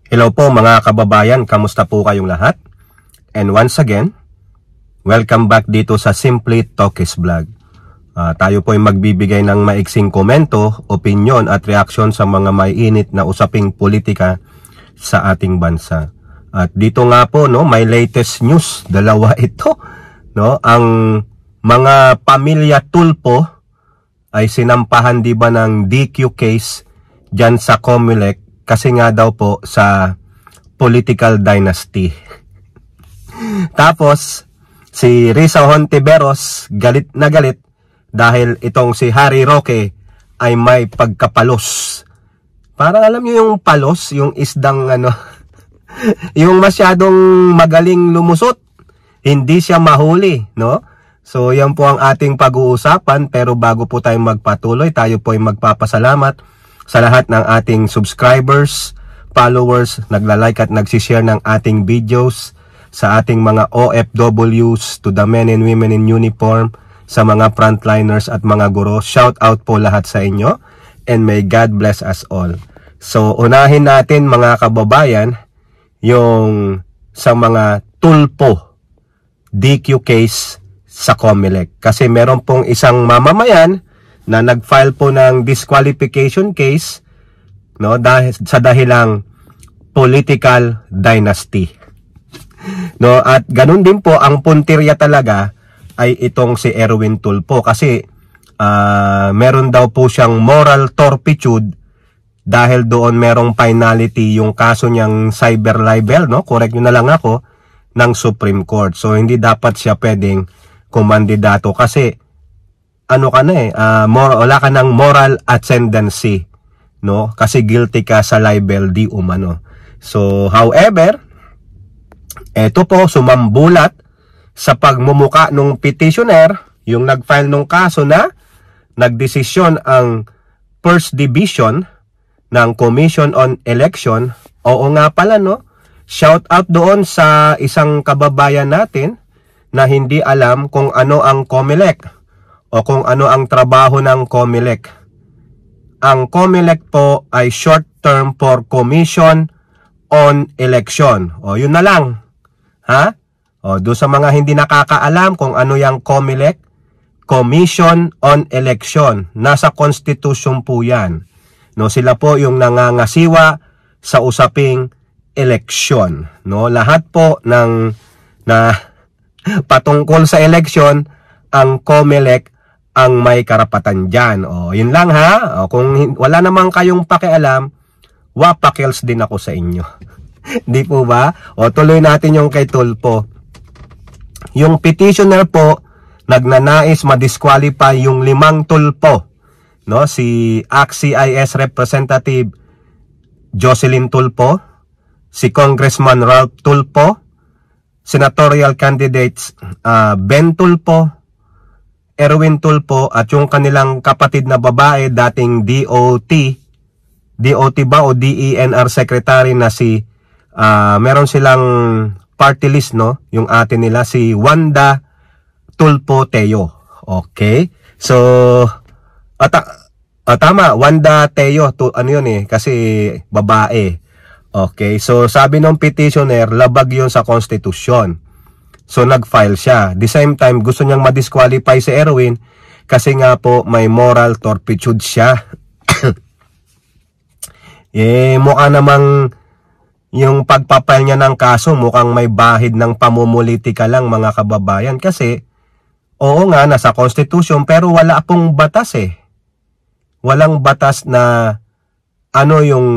Hello po mga kababayan, kamusta po kayong lahat? And once again, welcome back dito sa Simply Talkies Vlog. Tayo po ay magbibigay ng maiksing komento, opinion at reaksyon sa mga maiinit na usaping politika sa ating bansa. At dito nga po, no, may latest news, dalawa ito, no, ang mga pamilya Tulfo ay sinampahan di ba ng DQ case dyan sa COMELEC kasi nga daw po sa political dynasty. Tapos si Risa Hontiveros galit na galit dahil itong si Harry Roque ay may pagkapalos. Parang alam niyo yung palos, yung isdang ano, yung masyadong magaling lumusot, hindi siya mahuli, no? So yan po ang ating pag-uusapan, pero bago po tayo magpatuloy, tayo po ay magpapasalamat sa lahat ng ating subscribers, followers, nagla-like at nagsishare ng ating videos, sa ating mga OFWs, to the men and women in uniform, sa mga frontliners at mga guro. Shout out po lahat sa inyo, and may God bless us all. So unahin natin mga kababayan, yung sa mga Tulfo DQ case sa COMELEC. Kasi meron pong isang mamamayan na nag-file po ng disqualification case, no, dahil sa dahilang political dynasty. No, at ganun din po ang puntirya talaga ay itong si Erwin Tulfo kasi meron daw po siyang moral turpitude dahil doon merong finality yung kaso niyang cyber libel, no, correct nyo na lang ako, ng Supreme Court. So hindi dapat siya pwedeng kumandidato kasi ano ka na wala ka ng moral ascendancy, no? Kasi guilty ka sa libel di umano. So, however, eto po sumambulat sa pagmumuka nung petitioner, yung nag-file nung kaso na nagdesisyon ang First Division ng Commission on Election. Oo nga pala, no? Shout out doon sa isang kababayan natin na hindi alam kung ano ang COMELEC o kung ano ang trabaho ng COMELEC. Ang COMELEC po ay short term for Commission on Election. O yun na lang. Ha? O do sa mga hindi nakakaalam kung ano yung COMELEC, Commission on Election. Nasa Constitution po yan. No, sila po yung nangangasiwa sa usaping eleksyon. No, lahat po ng na patungkol sa eleksyon, ang COMELEC ang may karapatan dyan. O, yun lang ha. O, kung wala naman kayong pakialam, wapakils din ako sa inyo. Di po ba? O, tuloy natin yung kay Tulfo. Yung petitioner po, nagnanais ma-disqualify yung 5 Tulfo. No? Si ACT-CIS Representative Jocelyn Tulfo, si Congressman Ralph Tulfo, Senatorial Candidates Ben Tulfo, Erwin Tulfo at yung kanilang kapatid na babae dating DOT ba o DENR Secretary na si meron silang party list, no, yung ate nila si Wanda Tulfo Teo. Okay, so tama, Wanda Teo ano yun kasi babae. Okay, so sabi ng petitioner labag yun sa konstitusyon. So nag-file siya. The same time gusto niyang ma-disqualify si Erwin kasi nga po may moral turpitude siya. Mukha namang yung pagpapile niya ng kaso mukhang may bahid ng pamumulitika lang mga kababayan kasi oo nga nasa Constitution pero wala pong batas Walang batas na ano yung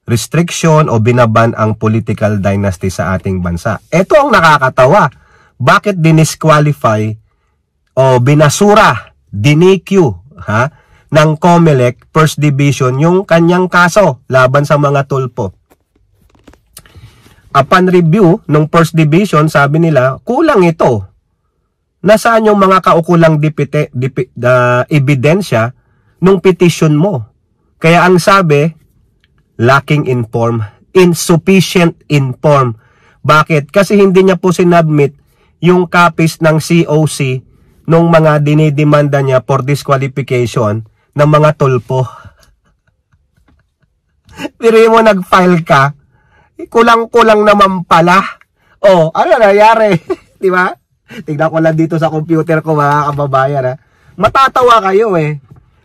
restriction o binaban ang political dynasty sa ating bansa. Ito ang nakakatawa. Bakit dinisqualify o binasura, DQ, ng COMELEC First Division yung kanyang kaso laban sa mga Tulfo? Upon review ng First Division, sabi nila, kulang ito. Nasaan yung mga kaukulang ebidensya nung petition mo? Kaya ang sabi, lacking inform, insufficient inform. Bakit? Kasi hindi niya po sinubmit yung copies ng COC nung mga dinidemanda niya for disqualification ng mga Tulfo. Pero mo nag-file ka Kulang-kulang naman pala. Oh, ano nangyari? Di ba? Tignan ko lang dito sa computer ko, mga kababayan, ha. Matatawa kayo eh.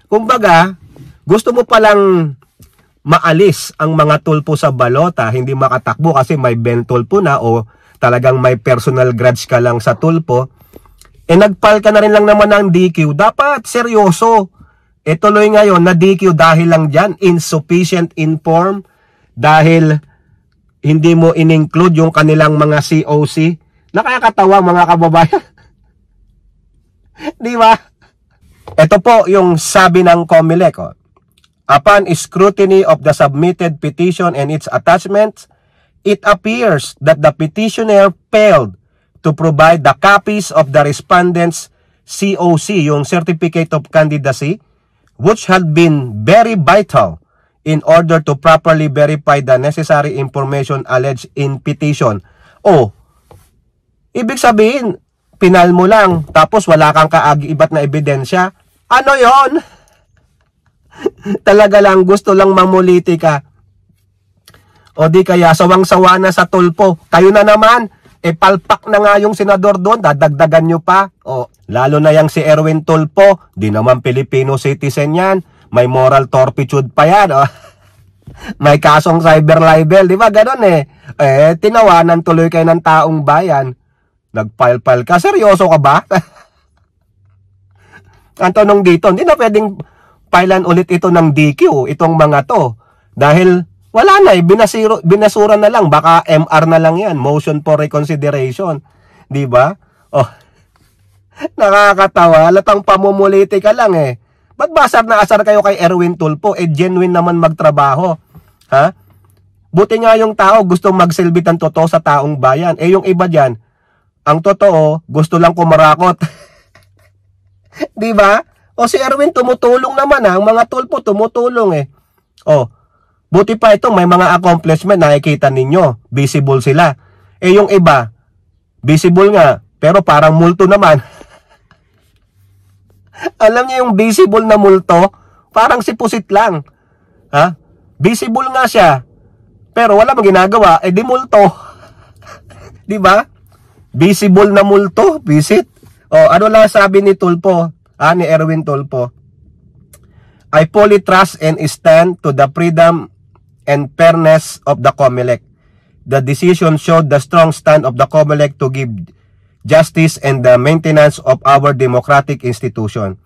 Kumbaga, gusto mo palang maalis ang mga tulpo sa balota, hindi makatakbo kasi may Ben Tulpo na o talagang may personal grudge ka lang sa tulpo, nagfile ka na rin lang naman ng DQ, dapat seryoso. Tuloy ngayon na DQ dahil lang dyan, insufficient inform, dahil hindi mo in-include yung kanilang mga COC. Nakakatawa mga kababayan. Di ba? Ito po yung sabi ng COMELEC. Oh. Upon scrutiny of the submitted petition and its attachments, it appears that the petitioner failed to provide the copies of the respondent's COC, yung Certificate of Candidacy, which had been very vital in order to properly verify the necessary information alleged in petition. Oh, ibig sabihin, pinal mo lang, tapos wala kang kaagibat na ebidensya. Ano yon? Talaga lang, gusto lang mamuliti ka. O di kaya, sawang-sawa na sa tulpo. Kayo na naman, palpak na nga yung senador doon, dadagdagan nyo pa. O, lalo na yang si Erwin Tulfo, di naman Filipino citizen yan. May moral turpitude pa yan. O. May kasong cyber libel, di ba? Ganon eh. Tinawanan tuloy kayo ng taong bayan. Nagpile-pile ka. Seryoso ka ba? Ang tanong dito, hindi na pwedeng filean ulit ito ng DQ, itong mga to. Dahil wala na eh, binasura na lang. Baka MR na lang yan, motion for reconsideration. Di ba? Oh, nakakatawa. Halatang pamumuliti ka lang eh. Ba't ba asar na asar kayo kay Erwin Tulfo? Genuine naman magtrabaho. Ha? Buti nga yung tao gusto magsilbi ng totoo sa taong bayan. Yung iba dyan, ang totoo, gusto lang kumarakot. Di ba? O si Erwin tumutulong naman ha. Ang mga Tulfo tumutulong eh. O, buti pa ito, may mga accomplishment nakikita ninyo. Visible sila. Yung iba, visible nga, pero parang multo naman. Alam niyo yung visible na multo, parang si Pusit lang. Ha? Visible nga siya, pero wala mang ginagawa, di multo. Di ba? Visible na multo, visit. O, ano lang sabi ni Tulfo, ni Erwin Tulfo? I fully trust and stand to the freedom and fairness of the COMELEC. The decision showed the strong stand of the COMELEC to give justice and the maintenance of our democratic institution.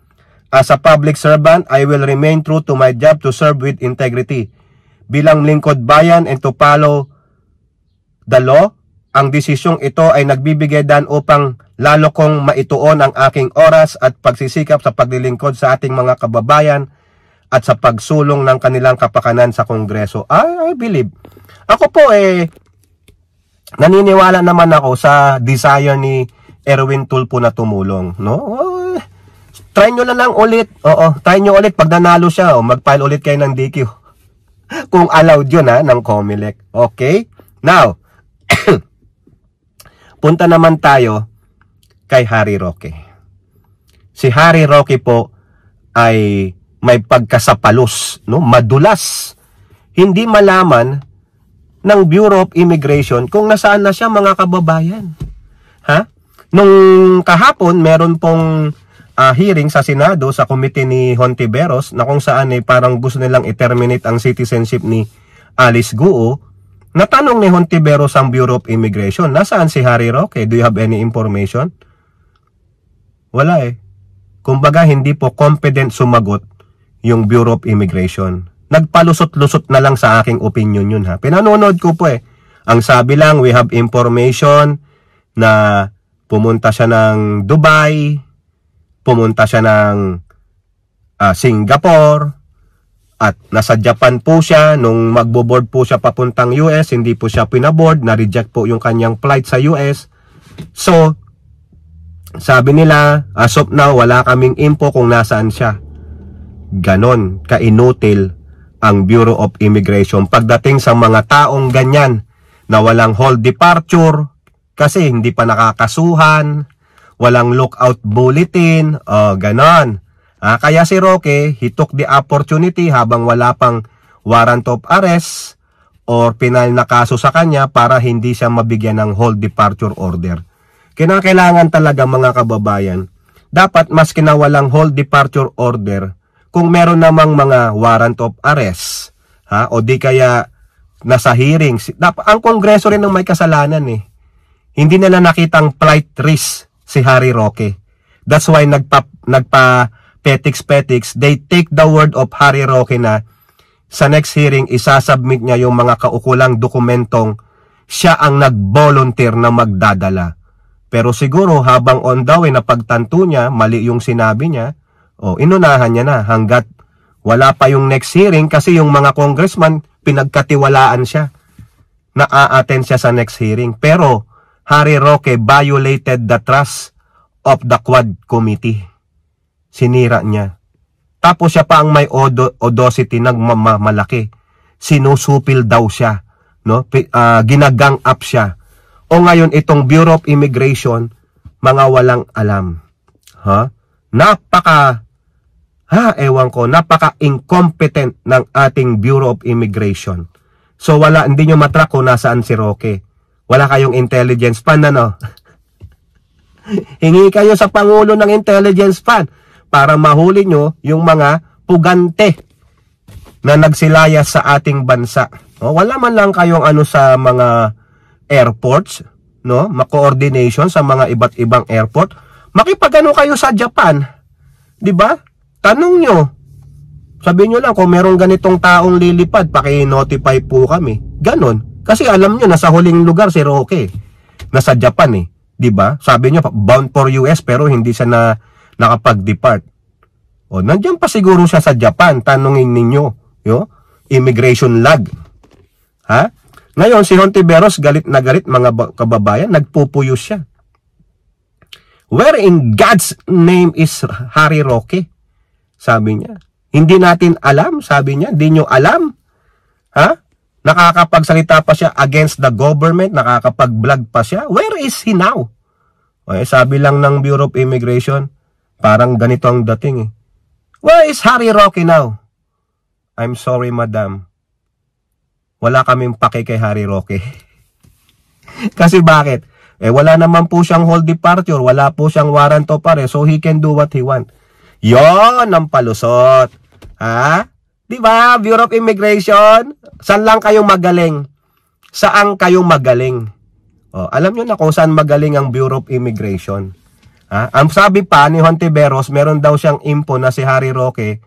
As a public servant, I will remain true to my job to serve with integrity. Bilang lingkod bayan and to follow the law, ang desisyong ito ay nagbibigay daan upang lalo kong maituon ang aking oras at pagsisikap sa paglilingkod sa ating mga kababayan at sa pagsulong ng kanilang kapakanan sa Kongreso. I believe. Ako po naniniwala naman ako sa desire ni Erwin Tulfo na tumulong, no? Try nyo lang ulit. Oo, try nyo ulit pag nanalo siya, mag-file ulit kayo ng DQ. Kung allowed yun ng COMELEC. Okay? Now, punta naman tayo kay Harry Roque. Si Harry Roque po ay may pagkasapalos, no? Madulas. Hindi malaman ng Bureau of Immigration kung nasaan na siya, mga kababayan. Ha? Nung kahapon, meron pong hearing sa Senado sa committee ni Hontiveros na kung saan parang gusto nilang i-terminate ang citizenship ni Alice Guo. Natanong ni Hontiveros ang Bureau of Immigration, nasaan si Harry Roque? Do you have any information? Wala eh. Kumbaga, hindi po confident sumagot yung Bureau of Immigration. Nagpalusot-lusot na lang sa aking opinion yun ha. Pinanonood ko po eh. Ang sabi lang, we have information na pumunta siya ng Dubai, pumunta siya ng Singapore, at nasa Japan po siya. Nung magbo-board po siya papuntang US, hindi po siya pinaboard, na-reject po yung kanyang flight sa US. So, sabi nila, as of now, wala kaming info kung nasaan siya. Ganon, kainutil ang Bureau of Immigration pagdating sa mga taong ganyan na walang hold departure kasi hindi pa nakakasuhan, walang lookout bulletin, ganon. Kaya si Roque, he took the opportunity habang wala pang warrant of arrest or penal na kaso sa kanya para hindi siya mabigyan ng hold departure order. Kinakailangan talaga mga kababayan, dapat mas kinawalang hold departure order kung meron namang mga warrant of arrest, o di kaya nasa hearing. Ang Kongreso rin ang may kasalanan eh. Hindi nila nakitang flight risk si Harry Roque. That's why nagpa-petiks-petiks, they take the word of Harry Roque na sa next hearing, isasubmit niya yung mga kaukulang dokumentong siya ang nag-volunteer na magdadala. Pero siguro habang on the way na pagtanto niya, mali yung sinabi niya, inunahan niya na hanggat wala pa yung next hearing kasi yung mga congressman, pinagkatiwalaan siya na a-attend siya sa next hearing. Pero Harry Roque violated the trust of the Quad Committee. Sinira niya. Tapos siya pa ang may audacity ng malaki. Sinusupil daw siya, no? Ginagang up siya. O ngayon itong Bureau of Immigration, mga walang alam. Napaka-incompetent ng ating Bureau of Immigration. So hindi nyo matrack kung nasaan si Roque. Wala kayong intelligence fund, ano? Hingi kayo sa Pangulo ng intelligence fund para mahuli nyo yung mga pugante na nagsilaya sa ating bansa. Wala man lang kayong sa mga airports, no? Ma-coordination sa mga iba't ibang airport. Makipagano kayo sa Japan, 'di ba? Tanong nyo. Sabihin nyo lang kung merong ganitong taong lilipad, paki-notify po kami. Ganon. Kasi alam nyo nasa huling lugar si Roque. Nasa Japan eh, 'di ba? Sabi nyo bound for US pero hindi siya nakapag-depart. Nandiyan pa siguro siya sa Japan. Tanungin ninyo, immigration lag. Ngayon si Hontiveros galit na galit mga kababayan, nagpupuyos siya. Where in God's name is Harry Roque? Sabi niya. Hindi natin alam, sabi niya. Hindi nyo alam. Nakakapagsalita pa siya against the government, nakakapag-vlog pa siya. Where is he now? Sabi lang ng Bureau of Immigration, parang ganito ang dating eh. Where is Harry Roque now? I'm sorry, madam. Wala kaming pake kay Harry Roque. Kasi bakit? Wala naman po siyang hold departure, wala po siyang warrant of arrest, so he can do what he want. Yon ang palusot. Diba, Bureau of Immigration? Saan lang kayong magaling? Saan kayong magaling? Alam nyo na kung saan magaling ang Bureau of Immigration. Ang sabi pa ni Hontiveros, meron daw siyang info na si Harry Roque,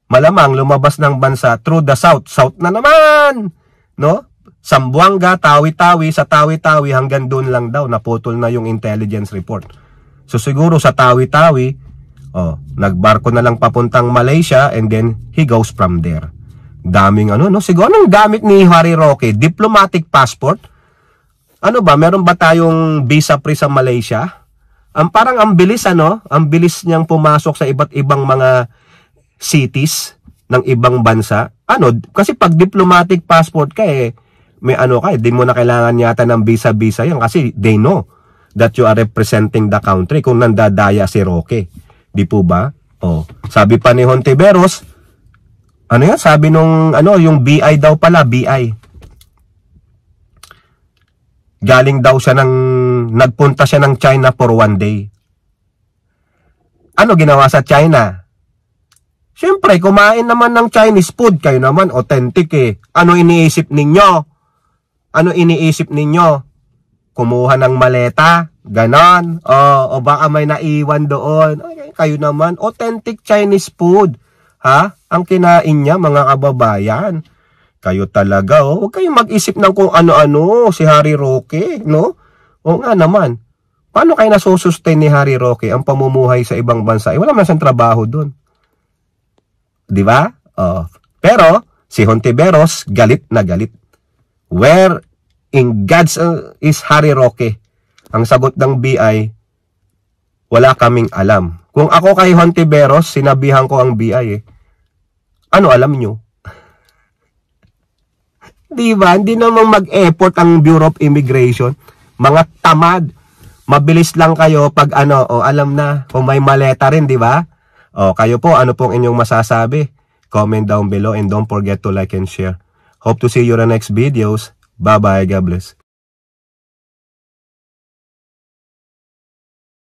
malamang lumabas ng bansa through the south. South na naman! No? Sambuanga, Tawi-Tawi, sa Tawi-Tawi hanggang doon lang daw, naputol na yung intelligence report. So siguro sa Tawi-Tawi, nagbarko na lang papuntang Malaysia and then he goes from there. Daming siguro anong gamit ni Harry Roque? Diplomatic passport? Ano ba, meron ba tayong visa free sa Malaysia? Parang ang bilis ang bilis niyang pumasok sa iba't ibang mga cities ng ibang bansa. Kasi pag diplomatic passport ka may di mo na kailangan yata ng visa yan kasi they know that you are representing the country kung nandadaya si Roque. Di po ba? Sabi pa ni Hontiveros, sabi nung yung BI daw pala, BI. Galing daw siya nagpunta siya ng China for 1 day. Ano ginawa sa China? Siyempre, kumain naman ng Chinese food. Kayo naman, authentic eh. Ano iniisip ninyo? Kumuha ng maleta? Ganon? O baka may naiwan doon? Kayo naman, authentic Chinese food. Ang kinain niya, mga kababayan. Kayo talaga, huwag kayong mag-isip ng kung ano-ano si Harry Roque, no? O nga naman, paano kayo nasusustain ni Harry Roque ang pamumuhay sa ibang bansa? Wala man siyang trabaho doon. Di ba? Pero, si Hontiveros, galit na galit. Where in God's is Harry Roque? Ang sagot ng BI, wala kaming alam. Kung ako kay Hontiveros, sinabihan ko ang BI ano alam nyo? Diba? Hindi namang mag-effort ang Bureau of Immigration. Mga tamad. Mabilis lang kayo pag alam na. Kung may maleta rin, diba? Kayo po, ano pong inyong masasabi? Comment down below and don't forget to like and share. Hope to see you in the next videos. Bye-bye. God bless.